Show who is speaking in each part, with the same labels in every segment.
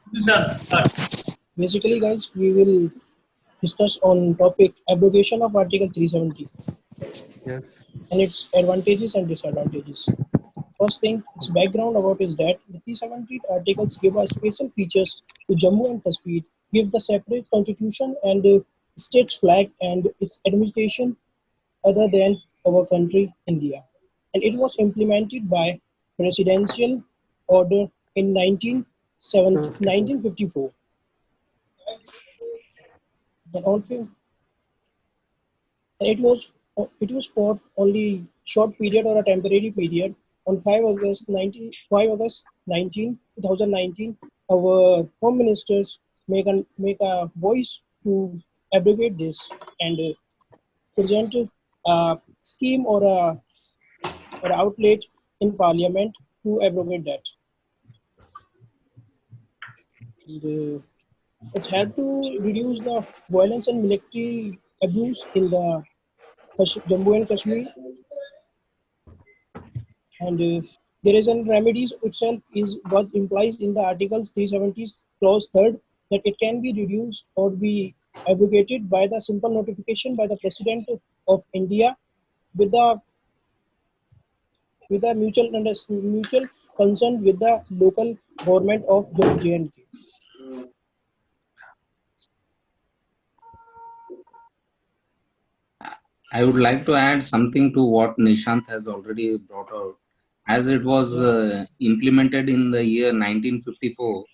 Speaker 1: This is done. Start.
Speaker 2: Basically, guys, we will discuss on topic abrogation of Article 370
Speaker 3: Yes.
Speaker 2: and its advantages and disadvantages. First thing, its background about is that the 370 articles give a special features to Jammu and Kashmir, give the separate constitution and state's flag and its administration other than our country, India. And it was implemented by presidential order in 1954. And also, and it was for only short period or a temporary period. On 5 August 2019, our home ministers make a voice to abrogate this and present a scheme or outlet in parliament to abrogate that. And, it had to reduce the violence and military abuse in the Jammu and Kashmir, and there is an remedies itself is what implies in the Articles 370 clause third that it can be reduced or be abrogated by the simple notification by the President of India with the mutual consent with the local government of J&K.
Speaker 4: I would like to add something to what Nishant has already brought out. As it was implemented in the year 1954,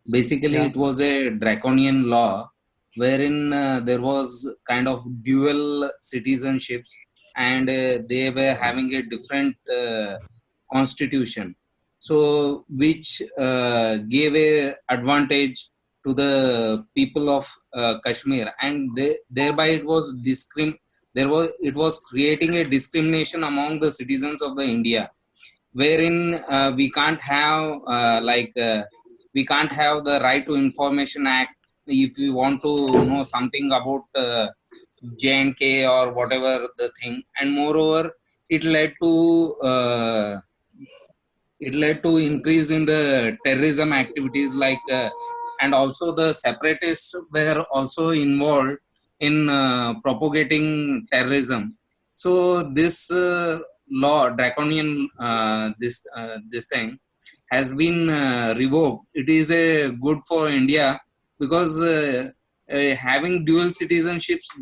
Speaker 4: basically it was a draconian law wherein there was kind of dual citizenships and they were having a different constitution. So which gave a advantage to the people of Kashmir, and thereby it was creating a discrimination among the citizens of the India, wherein we can't have we can't have the Right to Information Act if we want to know something about J&K or whatever the thing, and moreover it led to increase in the terrorism activities and also the separatists were also involved in propagating terrorism. So this law, draconian, this thing has been revoked. It is good for India because having dual citizenships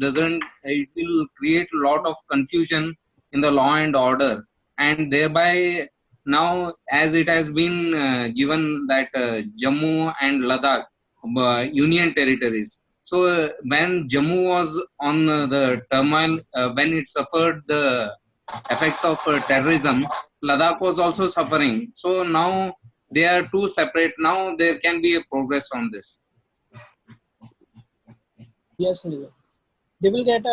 Speaker 4: it will create a lot of confusion in the law and order, and thereby now as it has been given that Jammu and Ladakh union territories. So when Jammu was on the turmoil, when it suffered the effects of terrorism, Ladakh was also suffering. So now they are two separate. Now there can be a progress on this.
Speaker 2: Yes, Neil. They will get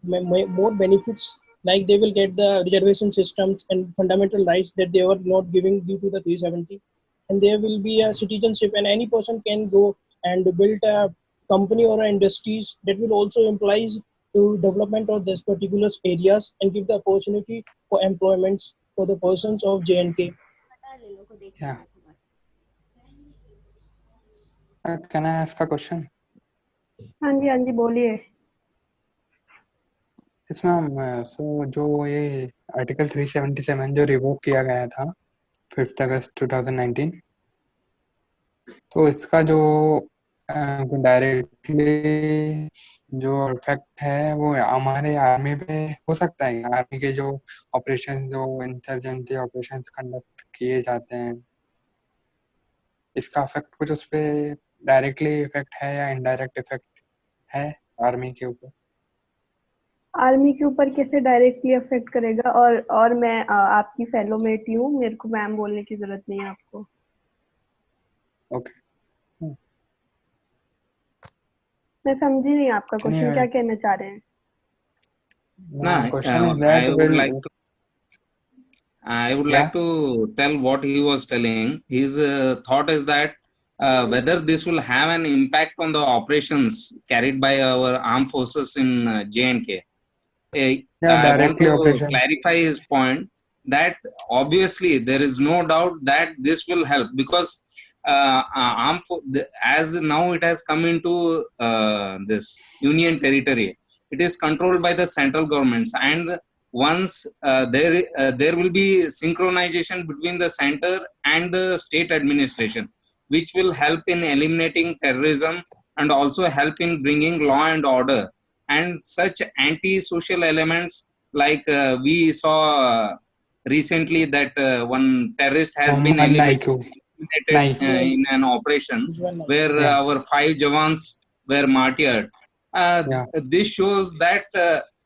Speaker 2: more benefits, like they will get the reservation systems and fundamental rights that they were not giving due to the 370. And there will be a citizenship, and any person can go and build a company or industries that will also implies to development of this particular areas and give the opportunity for employments for the persons of J&K.
Speaker 3: Yeah. Can I ask a question?
Speaker 5: हाँ जी बोलिए.
Speaker 3: Yes, ma'am. So जो ये article 377 जो revoke किया गया था 5 अगस्त 2019, तो इसका जो डायरेक्टली जो इफेक्ट है वो हमारे आर्मी पे हो सकता है. आर्मी के जो ऑपरेशन, जो इंसर्जेंसी ऑपरेशंस कंडक्ट किए जाते हैं, इसका इफेक्ट कुछ उस पे डायरेक्टली इफेक्ट है या इनडायरेक्ट इफेक्ट है आर्मी के ऊपर?
Speaker 5: आर्मी के ऊपर कैसे डायरेक्टली अफेक्ट करेगा? और मैं आपकी फेलो मेट ही हूँ, मेरे को मैम बोलने की जरूरत नहीं है आपको.
Speaker 3: ओके.
Speaker 5: मैं समझी नहीं आपका क्वेश्चन, क्या कहना चाह रहे हैं?
Speaker 3: Question is that
Speaker 4: I would like to tell what he was telling. His thought is that whether this will have an impact on the operations carried by our armed forces in J&K. I want to clarify his point that obviously there is no doubt that this will help, because as now it has come into this union territory, it is controlled by the central governments, and once there will be synchronization between the center and the state administration, which will help in eliminating terrorism and also help in bringing law and order. And such anti-social elements, like we saw recently that one terrorist has been
Speaker 3: Mohammed
Speaker 4: eliminated
Speaker 3: Naik.
Speaker 4: in an operation
Speaker 2: Ujjwal Naik.
Speaker 4: where
Speaker 3: Yeah.
Speaker 4: our 5 Jawans were martyred.
Speaker 3: Yeah.
Speaker 4: This shows that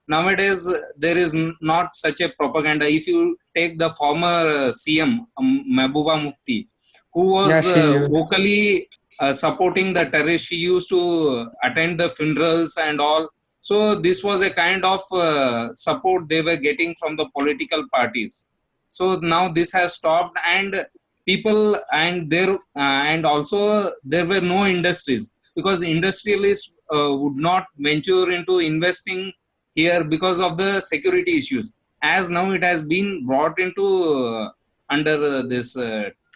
Speaker 4: nowadays there is not such a propaganda. If you take the former CM Mehbooba Mufti, who was
Speaker 3: Yeah, she used.
Speaker 4: vocally supporting the terrorists, she used to attend the funerals and all. So this was a kind of support they were getting from the political parties. So now this has stopped, and people and also there were no industries, because industrialists would not venture into investing here because of the security issues. As now it has been brought into under this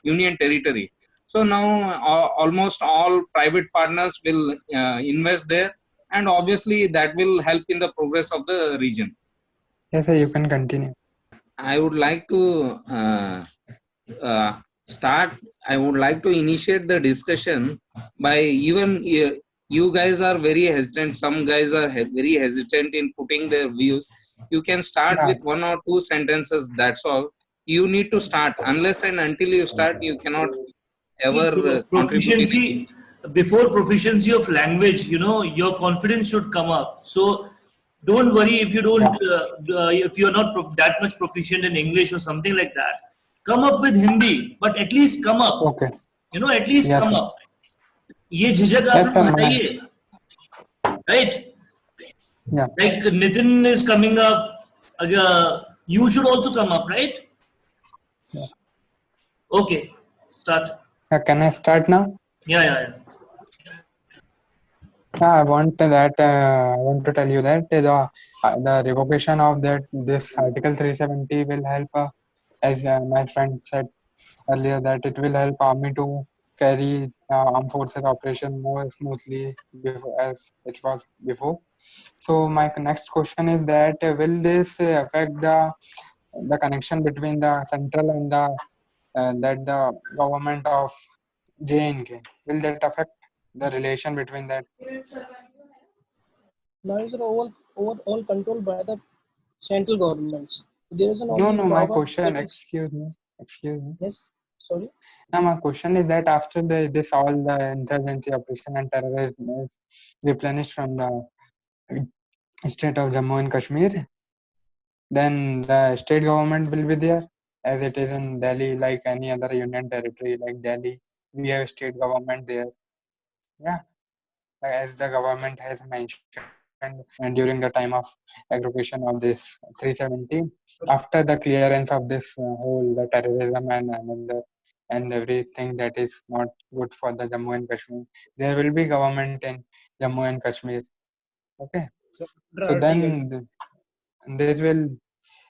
Speaker 4: union territory. So now almost all private partners will invest there, and obviously that will help in the progress of the region.
Speaker 3: Yes, sir, you can continue.
Speaker 4: I would like to uh, I would like to initiate the discussion by even you guys are very hesitant. Some guys are very hesitant in putting their views. You can start
Speaker 3: Yeah.
Speaker 4: with 1 or 2 sentences. That's all. You need to start. Unless and until you start, you cannot ever contribute anything.
Speaker 1: Proficiency, before proficiency of language, your confidence should come up. So don't worry if you don't, if you're not that much proficient in English or something like that. Come up with Hindi, but at least come up.
Speaker 3: Okay.
Speaker 1: At least
Speaker 3: Yes,
Speaker 1: come
Speaker 3: sir.
Speaker 1: up. ये झिझक
Speaker 3: Yes,
Speaker 1: आप
Speaker 3: sir,
Speaker 1: हटाइए, right?
Speaker 3: Yeah.
Speaker 1: Like Nitin is coming up, you should also come up, right?
Speaker 3: Yeah.
Speaker 1: Okay, start.
Speaker 3: Can I start now?
Speaker 1: Yeah.
Speaker 3: I want to tell you that the revocation of this Article 370 will help, as my friend said earlier, that it will help army to carry armed forces operation more smoothly as it was before. So my next question is that will this affect the connection between the central and the government of JNK? Will that affect the relation between that?
Speaker 2: Now is all controlled by the central governments. There is an
Speaker 3: No,
Speaker 2: only
Speaker 3: my
Speaker 2: power
Speaker 3: question,
Speaker 2: that is,
Speaker 3: excuse me.
Speaker 2: yes, sorry.
Speaker 3: Now, my question is that after this all the insurgency operation and terrorism is replenished from the state of Jammu and Kashmir, then the state government will be there as it is in Delhi, like any other union territory like Delhi. We have a state government there. Yeah, as the government has mentioned, and during the time of aggregation of this 370, after the clearance of this whole the terrorism and everything that is not good for the Jammu and Kashmir, there will be government in Jammu and Kashmir. Okay, so then this will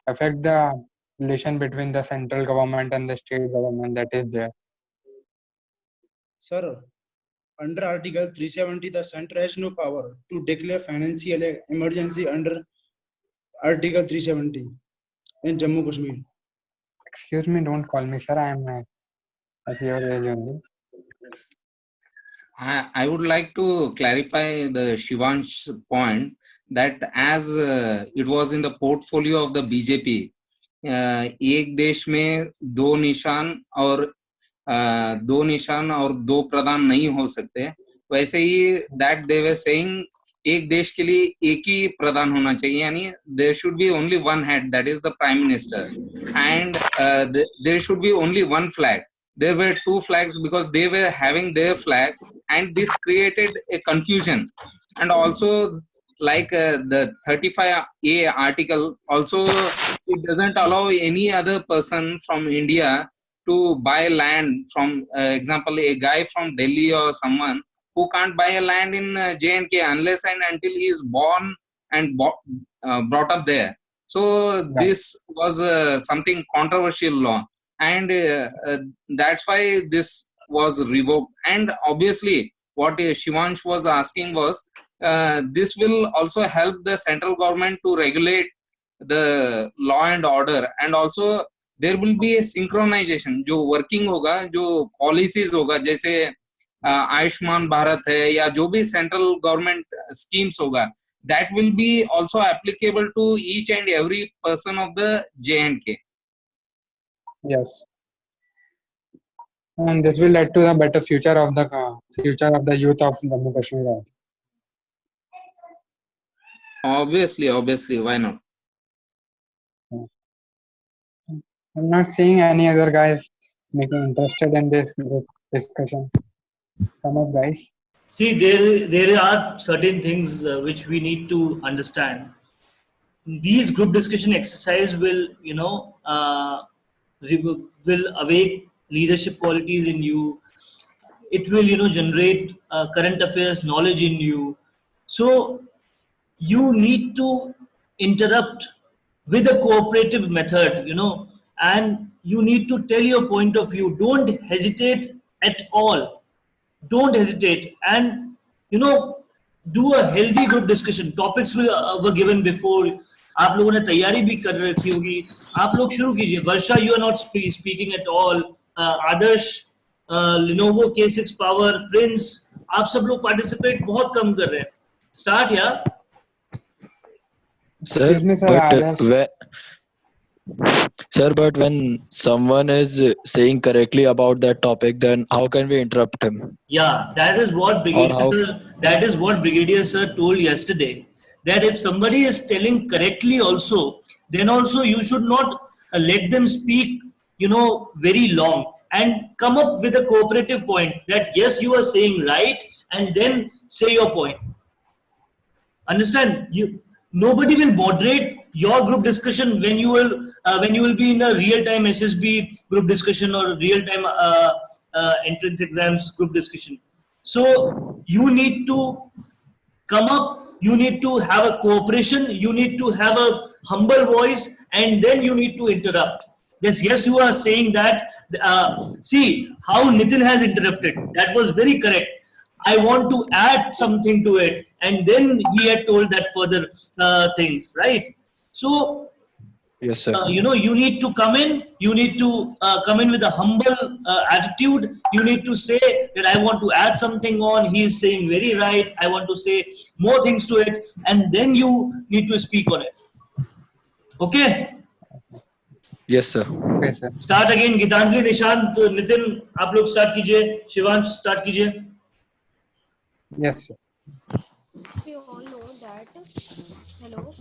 Speaker 3: affect the relation between the central government and the state government that is there.
Speaker 6: Sir, under Article 370, the center has no power to declare financial emergency under Article 370 in Jammu Kashmir.
Speaker 3: Excuse me, don't call me sir. I am at your age only.
Speaker 4: I would like to clarify the Shivansh's point that as it was in the portfolio of the BJP, एक देश में दो निशान और दो प्रधान नहीं हो सकते, वैसे ही that they were saying एक देश के लिए एक ही प्रधान होना चाहिए, यानी there should be only one head, that is the prime minister, and there should be only one flag. There were two flags because they were having their flag, and this created a confusion. And also, like the 35A article, also it doesn't allow any other person from India to buy land from, example, a guy from Delhi or someone who can't buy a land in J&K unless and until he is born and brought up there. So this was something controversial law, and that's why this was revoked. And obviously, what Shivansh was asking was, this will also help the central government to regulate the law and order, and also there will be a synchronization. जो working होगा, जो policies होगा, जैसे आयुष्मान भारत है या जो भी central government schemes होगा, that will be also applicable to each and every person of the J&K.
Speaker 3: Yes. And this will lead to a better future of the youth of Jammu Kashmir also.
Speaker 4: Obviously, why not?
Speaker 3: I'm not seeing any other guys making interested in this group discussion. Come up, guys.
Speaker 1: See, there are certain things which we need to understand. These group discussion exercise will, will awake leadership qualities in you. It will, generate current affairs knowledge in you. So you need to interrupt with a cooperative method, and you need to tell your point of view. Don't hesitate at all. Don't hesitate, and do a healthy group discussion. Topics were given before. आप लोगों ने तैयारी भी कर रखी होगी. आप लोग शुरू कीजिए. वर्षा, you are not speaking at all. Adarsh, Lenovo K6 Power, Prince, आप सब लोग participate बहुत कम कर रहे हैं. Start, yeah.
Speaker 7: Sir,
Speaker 3: Excuse me, sir,
Speaker 7: but
Speaker 3: Adarsh.
Speaker 7: sir, but when someone is saying correctly about that topic, then how can we interrupt him?
Speaker 1: Yeah, that is what Brigadier Sir told yesterday. That if somebody is telling correctly also, then also you should not let them speak, very long, and come up with a cooperative point that yes, you are saying right, and then say your point. Understand? Nobody will moderate your group discussion when you will be in a real-time SSB group discussion or real-time entrance exams group discussion. So you need to come up. You need to have a cooperation. You need to have a humble voice, and then you need to interrupt. Yes, you are saying that. See how Nitin has interrupted. That was very correct. I want to add something to it, and then he had told that further things, right? So,
Speaker 7: Yes, sir.
Speaker 1: you need to come in. You need to come in with a humble attitude. You need to say that I want to add something on. He is saying very right. I want to say more things to it, and then you need to speak on it. Okay.
Speaker 7: Yes, sir.
Speaker 3: Okay, sir.
Speaker 1: Start again. Gitanjali, Nishant, Nitin, आप लोग start कीजिए. Shivansh, start कीजिए.
Speaker 3: Yes, sir.
Speaker 8: We all know that. Hello.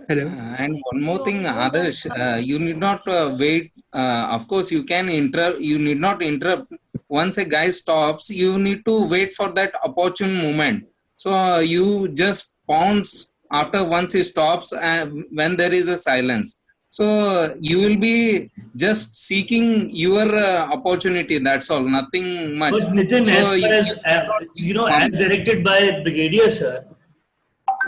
Speaker 3: Hello.
Speaker 4: And one more thing, Adarsh, you need not wait. Of course, you can interrupt. You need not interrupt. Once a guy stops, you need to wait for that opportune moment. So you just pounce after once he stops, when there is a silence. So you will be just seeking your opportunity. That's all. Nothing much.
Speaker 1: But Nitin,
Speaker 4: So
Speaker 1: as as directed by Brigadier Sir,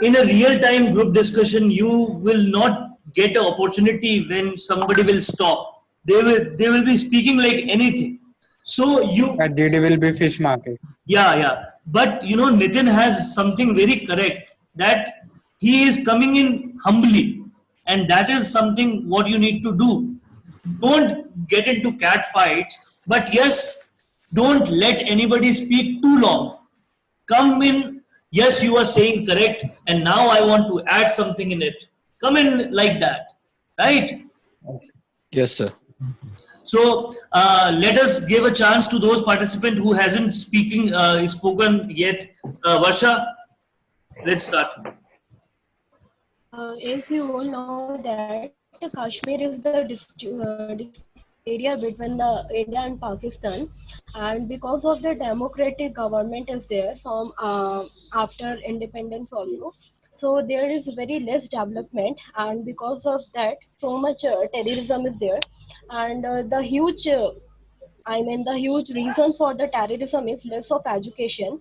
Speaker 1: in a real-time group discussion, you will not get an opportunity when somebody will stop. They will be speaking like anything. So
Speaker 3: At GD will be fish market.
Speaker 1: yeah. But Nitin has something very correct, that he is coming in humbly, and that is something what you need to do. Don't get into cat fights, but yes, don't let anybody speak too long. Come in, yes, you are saying correct, and now I want to add something in it. Come in like that, right?
Speaker 7: Yes, sir.
Speaker 1: So let us give a chance to those participants who hasn't spoken yet. Varsha, let's start.
Speaker 8: As you all know that Kashmir is the area between the India and Pakistan, and because of the democratic government is there from after independence also, so there is very less development, and because of that so much terrorism is there, and the huge I mean, the huge reason for the terrorism is less of education,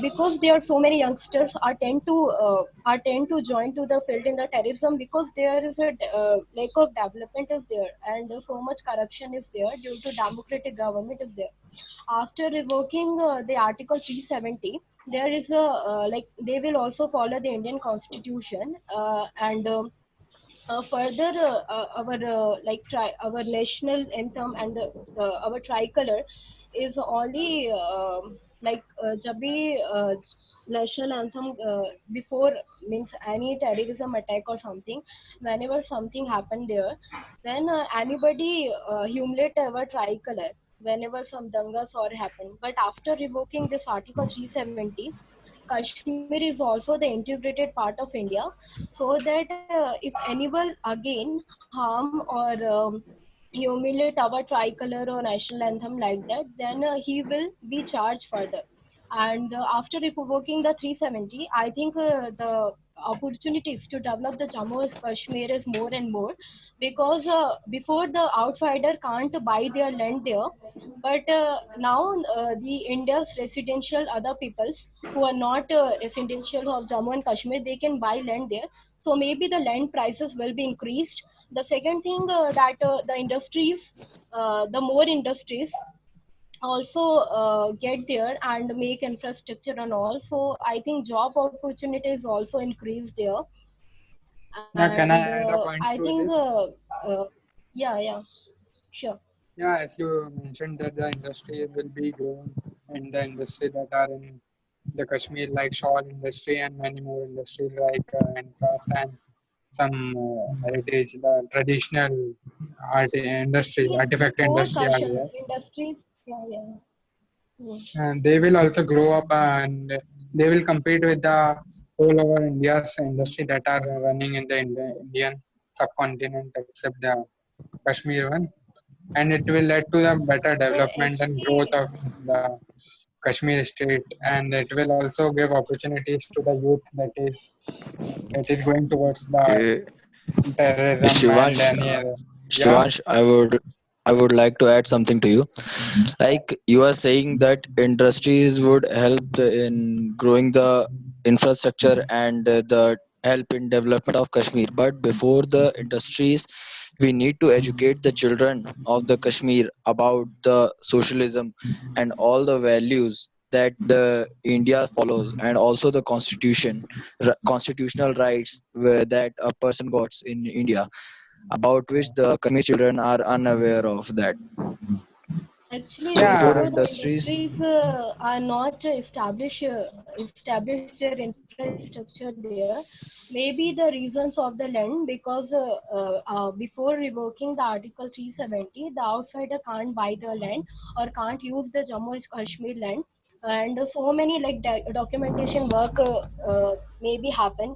Speaker 8: because there are so many youngsters are tend to join to the field in the terrorism because there is a lack of development is there, and so much corruption is there due to democratic government is there. After revoking the Article 370, there is a like they will also follow the Indian Constitution, and further our national anthem and our tricolor is only जब भी national anthem before means any terrorism attack or something, whenever something happened there, then anybody humiliate our tricolor whenever some dangas or happen. But after revoking this Article 370, Kashmir is also the integrated part of India, so that if anyone again harm or humiliate our tricolor or national anthem like that, then he will be charged further. And after revoking the 370, I think the opportunities to develop the Jammu and Kashmir is more and more, because before the outsider can't buy their land there, but now the India's residential other peoples who are not residential of Jammu and Kashmir, they can buy land there. So maybe the land prices will be increased. The second thing that the industries, the more industries also get there and make infrastructure and all. So I think job opportunities also increase there.
Speaker 3: Yeah, can I
Speaker 8: And
Speaker 3: add a point
Speaker 8: I
Speaker 3: to
Speaker 8: think,
Speaker 3: this?
Speaker 8: yeah, sure.
Speaker 3: Yeah, as you mentioned that the industry will be growing and the industry that are in the Kashmir like shawl industry and many more industries like handcraft and some heritage, the traditional art industry,
Speaker 8: In
Speaker 3: artifact
Speaker 8: core
Speaker 3: industry are
Speaker 8: caution
Speaker 3: there.
Speaker 8: industries, yeah. Mm.
Speaker 3: And they will also grow up and they will compete with the whole over India's industry that are running in the Indian subcontinent except the Kashmir one. And it will lead to the better development and growth
Speaker 8: Actually,
Speaker 3: of the Kashmir state, and it will also give opportunities to the youth that is going towards the
Speaker 7: Okay,
Speaker 3: terrorism and
Speaker 7: Shivansh,
Speaker 3: any other. Yeah,
Speaker 7: Shivansh, I would like to add something to you. Like you are saying that industries would help in growing the infrastructure and the help in development of Kashmir. But before the industries, we need to educate the children of the Kashmir about the socialism and all the values that the India follows, and also the constitutional rights that a person got in India, about which the Kashmir children are unaware of that.
Speaker 8: actually,
Speaker 7: So before
Speaker 8: before
Speaker 3: yeah,
Speaker 8: the
Speaker 7: industries,
Speaker 8: industries are not established their infrastructure there, maybe the reasons of the land, because before revoking the Article 370, the outsider can't buy the land or can't use the Jammu and Kashmir land, and so many like documentation work maybe happened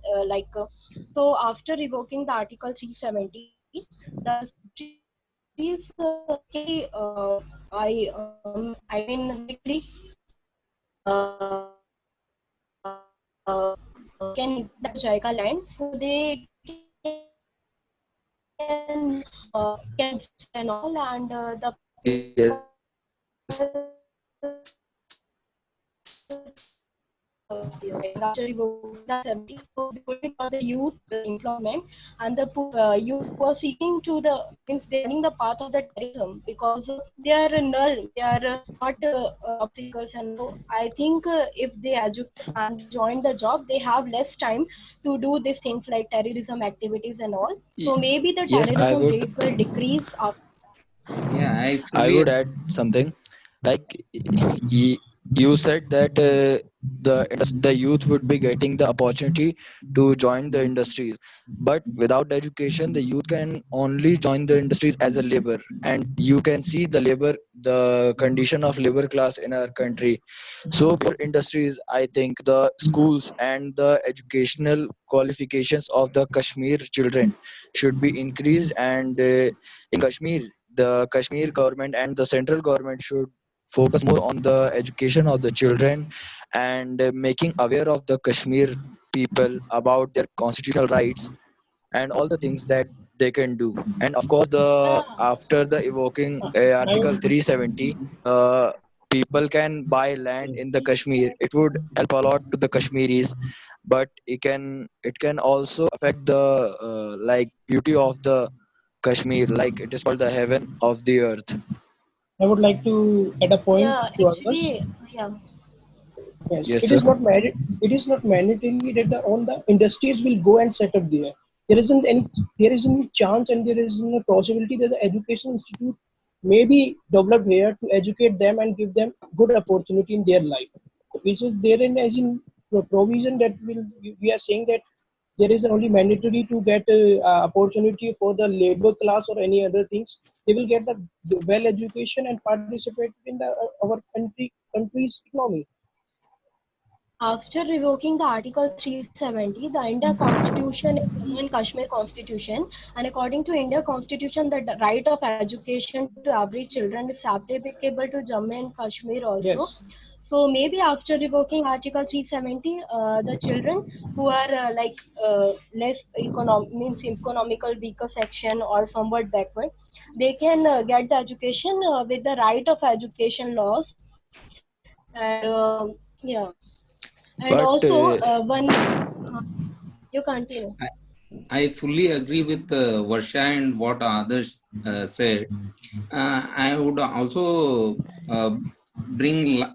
Speaker 8: so after revoking the Article 370, the industries I mean quickly can use that Jaika land, so they can and all, and the
Speaker 7: yes,
Speaker 8: after revoking the 70, so putting for the youth employment, and the youth who are seeking to the means they're running the path of the terrorism because they are null, they are not obstacles, and so I think if they educate and join the job, they have less time to do these things like terrorism activities and all.
Speaker 7: y-
Speaker 8: So maybe the
Speaker 7: yes, I
Speaker 8: terrorism
Speaker 7: would
Speaker 8: rate will decrease after.
Speaker 4: Yeah, I
Speaker 7: I
Speaker 4: fully
Speaker 7: would add something. Like you said that the youth would be getting the opportunity to join the industries, but without education the youth can only join the industries as a labor, and you can see the condition of labor class in our country. So before industries, I think the schools and the educational qualifications of the Kashmir children should be increased, and in Kashmir, the Kashmir government and the central government should focus more on the education of the children, and making aware of the Kashmir people about their constitutional rights and all the things that they can do. And of course, the
Speaker 8: Yeah.
Speaker 7: after the evoking
Speaker 2: I
Speaker 7: Article
Speaker 2: would
Speaker 7: 370, people can buy land in the Kashmir. It would help a lot to the Kashmiris, but it can also affect the like beauty of the Kashmir, like it is called the heaven of the earth.
Speaker 2: I would like to add a point
Speaker 8: Yeah,
Speaker 2: to others.
Speaker 8: actually, yeah.
Speaker 2: Yes,
Speaker 7: Yes,
Speaker 2: it
Speaker 7: sir.
Speaker 2: is not it is not mandatory that all the industries will go and set up there. There isn't any chance and there isn't a possibility that the education institute may be developed here to educate them and give them good opportunity in their life. Which is there in as in provision that will we are saying that there is only mandatory to get opportunity for the labor class or any other things. They will get the well education and participate in the our country's economy.
Speaker 8: After revoking the Article 370, the India Constitution is Jammu and Kashmir Constitution, and according to India Constitution, the right of education to every children is applicable to Jammu and Kashmir also.
Speaker 2: Yes.
Speaker 8: So maybe after revoking Article 370, the children who are less means economical weaker section or somewhat backward, they can get the education with the right of education laws, and yeah. And
Speaker 7: But
Speaker 8: also, one you continue.
Speaker 4: I fully agree with Varsha and what others said. I would also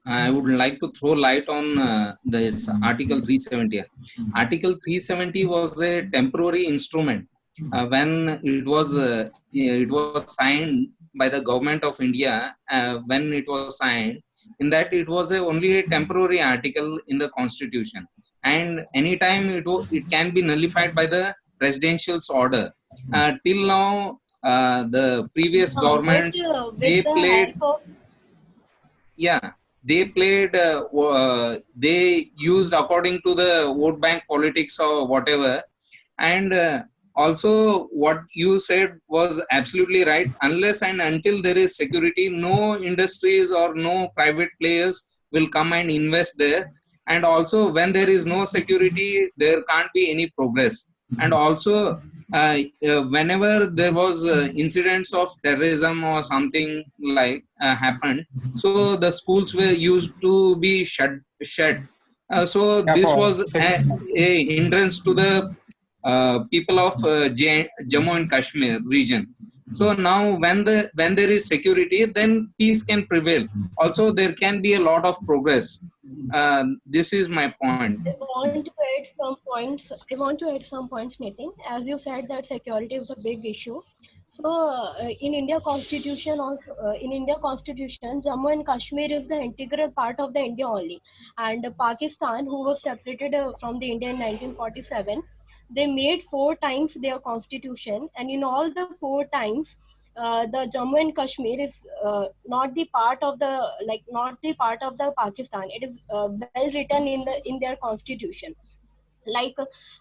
Speaker 4: I would like to throw light on this Article 370. Article 370 was a temporary instrument when it was signed by the government of India. When it was signed, in that it was only a temporary article in the Constitution, and anytime it can be nullified by the presidential's order. Till now, the previous
Speaker 8: But
Speaker 4: governments,
Speaker 8: with
Speaker 4: they
Speaker 8: the
Speaker 4: played,
Speaker 8: help of
Speaker 4: yeah, they used according to the vote bank politics or whatever. And also what you said was absolutely right. Unless and until there is security, no industries or no private players will come and invest there. And also when there is no security, there can't be any progress. And also whenever there was incidents of terrorism or something like happened, so the schools were used to be shut. So
Speaker 3: Yeah,
Speaker 4: this
Speaker 3: for
Speaker 4: was
Speaker 3: six.
Speaker 4: a hindrance to the people of Jammu and Kashmir region. So now when there is security, then peace can prevail. Also, there can be a lot of progress. This is my point.
Speaker 8: I want to add some points. I want to add some points, Nitin. As you said, that security is a big issue. So, in India Constitution, Jammu and Kashmir is the integral part of the India only, and Pakistan, who was separated from the India in 1947, they made 4 times their constitution, and in all the 4 times, the Jammu and Kashmir is not the part of the not the part of the Pakistan. It is well written in their constitution. Like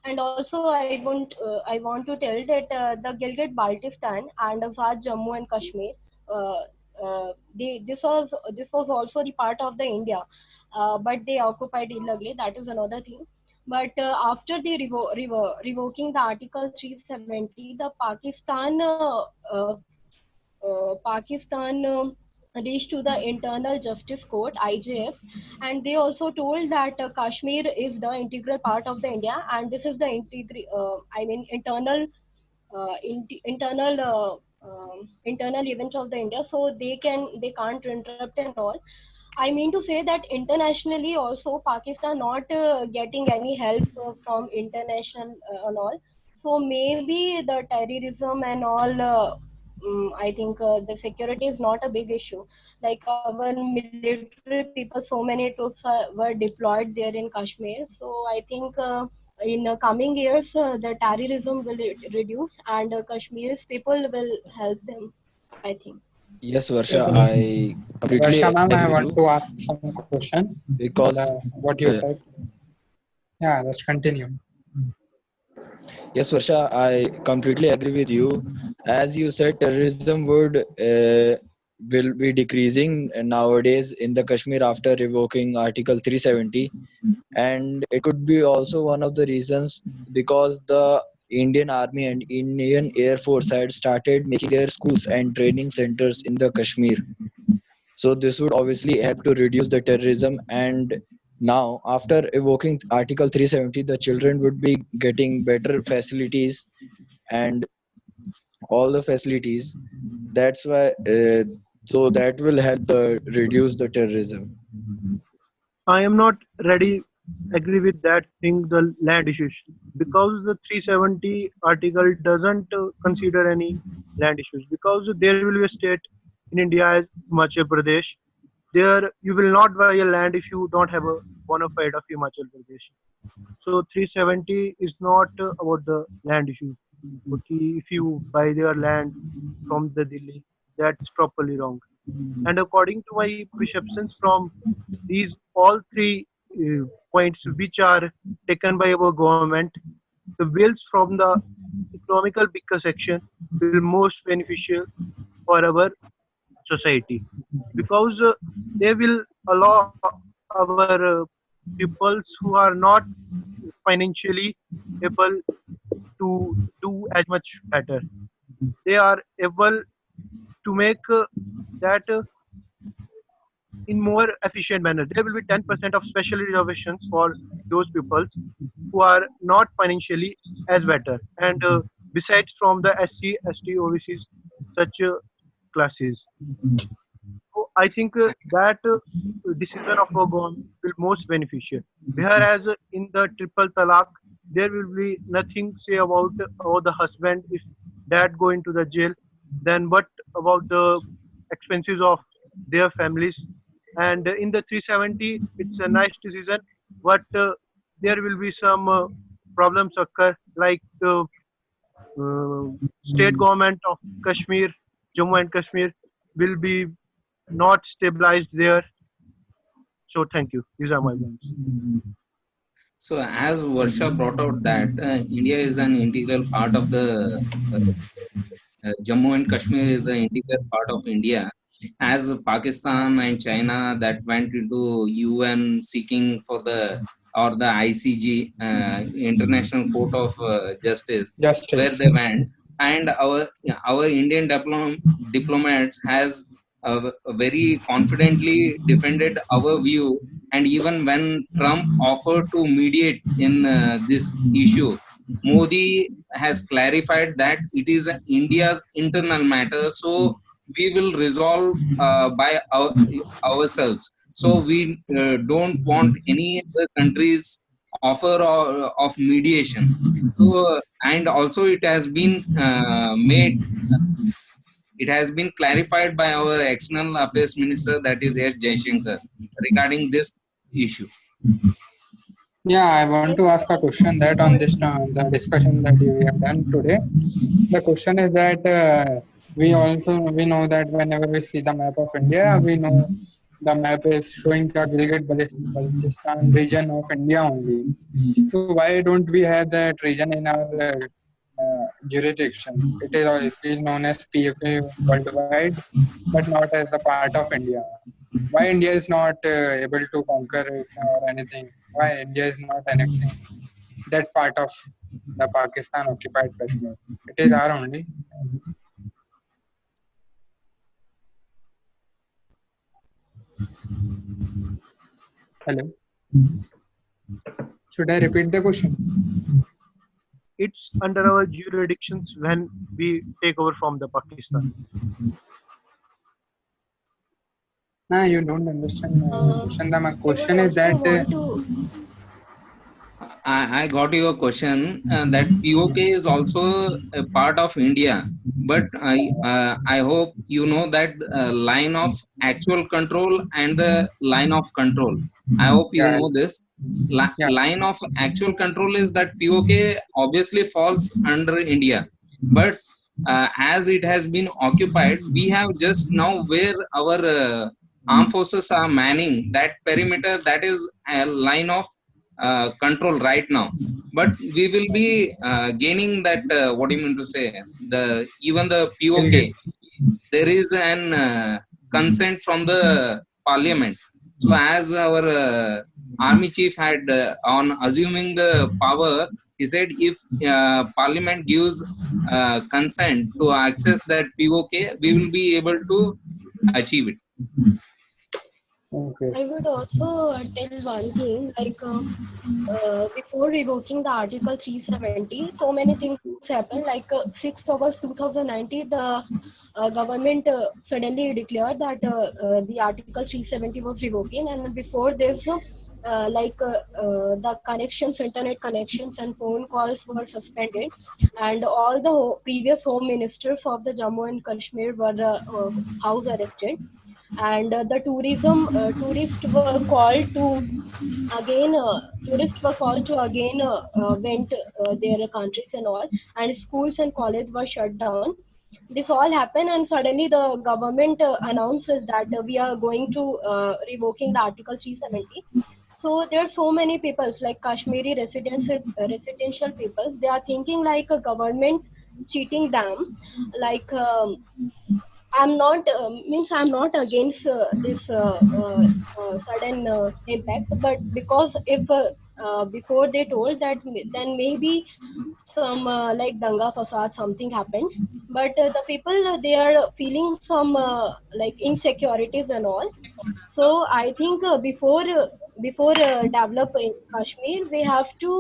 Speaker 8: and also I want to tell that the Gilgit Baltistan and Azad Jammu and Kashmir, uh, this was also the part of the India, but they occupied illegally. That is another thing. But after the revoking the Article 370, the Pakistan reached to the Internal Justice Court (IJF), and they also told that Kashmir is the integral part of the India, and this is the internal internal internal events of the India, so they can't interrupt and all. I mean to say that internationally also Pakistan not getting any help from international and all. So maybe the terrorism and all. I think the security is not a big issue. Like our military people, so many troops were deployed there in Kashmir. So I think in coming years, the terrorism will reduce, and Kashmir's people will help them, I think.
Speaker 7: Yes, Varsha,
Speaker 2: Definitely.
Speaker 7: I completely
Speaker 3: Varsha ma'am, I
Speaker 7: agree with
Speaker 3: want
Speaker 7: you
Speaker 3: to ask some question on
Speaker 7: because
Speaker 3: what you
Speaker 7: uh,
Speaker 3: said. Yeah, let's continue.
Speaker 7: yes, Varsha, I completely agree with you. As you said, terrorism will be decreasing nowadays in the Kashmir after revoking Article 370, and it could be also one of the reasons because the Indian Army and Indian Air Force had started making their schools and training centers in the Kashmir. So this would obviously help to reduce the terrorism. And now, after evoking Article 370, the children would be getting better facilities and all the facilities. That's why. So that will help reduce the terrorism.
Speaker 9: I am not ready agree with that thing, the land issues, because the 370 article doesn't consider any land issues, because there will be a state in India as Himachal Pradesh. There you will not buy a land if you don't have a bona fide of Himachal Pradesh. So 370 is not about the land issue. Okay, if you buy their land from the Delhi, that's properly wrong. And according to my perceptions from these all three points which are taken by our government, the bills from the economical bigger section will most beneficial for our society, because they will allow our peoples who are not financially able to do as much better. They are able to make that in more efficient manner. There will be 10% of special reservations for those people who are not financially as better. And besides from the SC, ST, OBCs, such classes. So I think that decision of our government will most beneficial. Whereas in the triple talaq, there will be nothing say about the husband if dad go into the jail. Then what about the expenses of their families? And in the 370, it's a nice decision, but there will be some problems occur, like the state government of Kashmir, Jammu and Kashmir, will be not stabilized there. So thank you. These are my points.
Speaker 4: So as Varsha brought out that India is an integral part of the Jammu and Kashmir is the integral part of India. As Pakistan and China that went into UN seeking for the ICJ International Court of Justice, where they went, and our Indian diplomats has very confidently defended our view, and even when Trump offered to mediate in this issue, Modi has clarified that it is India's internal matter, so we will resolve by ourselves. So we don't want any other countries offer of mediation. So and also it has been it has been clarified by our external affairs minister, that is S. Jaishankar, regarding this issue.
Speaker 3: Yeah, I want to ask a question that on this the discussion that we have done today. The question is that we know that whenever we see the map of India, we know the map is showing the Gilgit-Baltistan region of India only. So why don't we have that region in our jurisdiction? It is known as POK worldwide, but not as a part of India. Why India is not able to conquer it or anything? Why India is not annexing that part of the Pakistan occupied Kashmir? It is our only. Hello. Should I repeat the question?
Speaker 9: It's under our jurisdictions when we take over from the Pakistan.
Speaker 3: No, you don't understand my question. My question is that
Speaker 4: I got your question that POK is also a part of India, but I hope you know that line of actual control and the line of control. I hope you know this. Line of actual control is that POK obviously falls under India, but as it has been occupied, we have just now where our armed forces are manning that perimeter, that is a line of control right now, but we will be gaining that what do you mean to say, even the POK, there is an consent from the parliament. So as our army chief had on assuming the power, He said if Parliament gives consent to access that POK, we will be able to achieve it.
Speaker 3: Okay.
Speaker 8: I would also tell one thing, like before revoking the Article 370, so many things happened. Like 6th August 2019, the government suddenly declared that the Article 370 was revoking, and before this, the connections, internet connections, and phone calls were suspended, and all the previous home ministers of the Jammu and Kashmir were house arrested, and the tourists were called to went their countries and all, and schools and colleges were shut down. This all happened, and suddenly the government announces that we are going to revoking the Article 370. So there are so many people like Kashmiri residential people. They are thinking like a government cheating them, like. I'm not means I'm not against this sudden impact, but because if before they told that, then maybe some like danga fasad something happens, but the people they are feeling some like insecurities and all. So I think before develop in Kashmir, we have to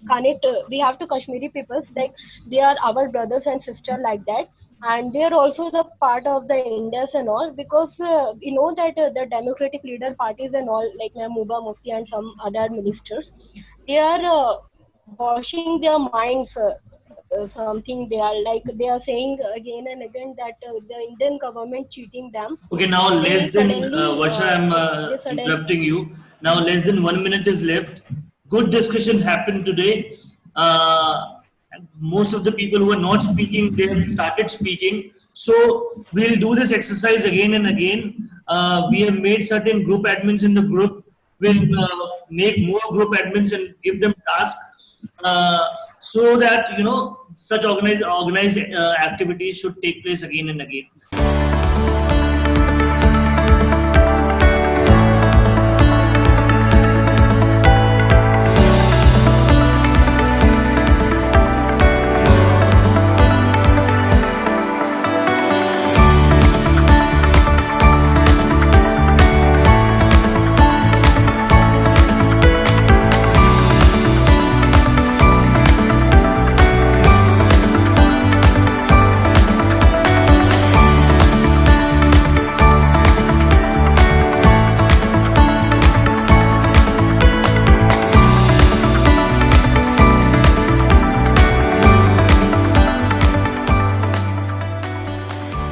Speaker 8: connect. We have to Kashmiri people, like they are our brothers and sisters like that, and they are also the part of the Indians and all, because we know that the democratic leader parties and all, like Mehbooba Mufti and some other ministers, they are washing their minds. Something they are saying again and again that the Indian government cheating them.
Speaker 1: Okay, now
Speaker 8: They
Speaker 1: less than
Speaker 8: suddenly
Speaker 1: Varsha, I'm
Speaker 8: they suddenly
Speaker 1: interrupting you. Now less than 1 minute is left. Good discussion happened today. Most of the people who are not speaking, they have started speaking. So we'll do this exercise again and again. We have made certain group admins in the group. We'll make more group admins and give them tasks so that such organized activities should take place again and again.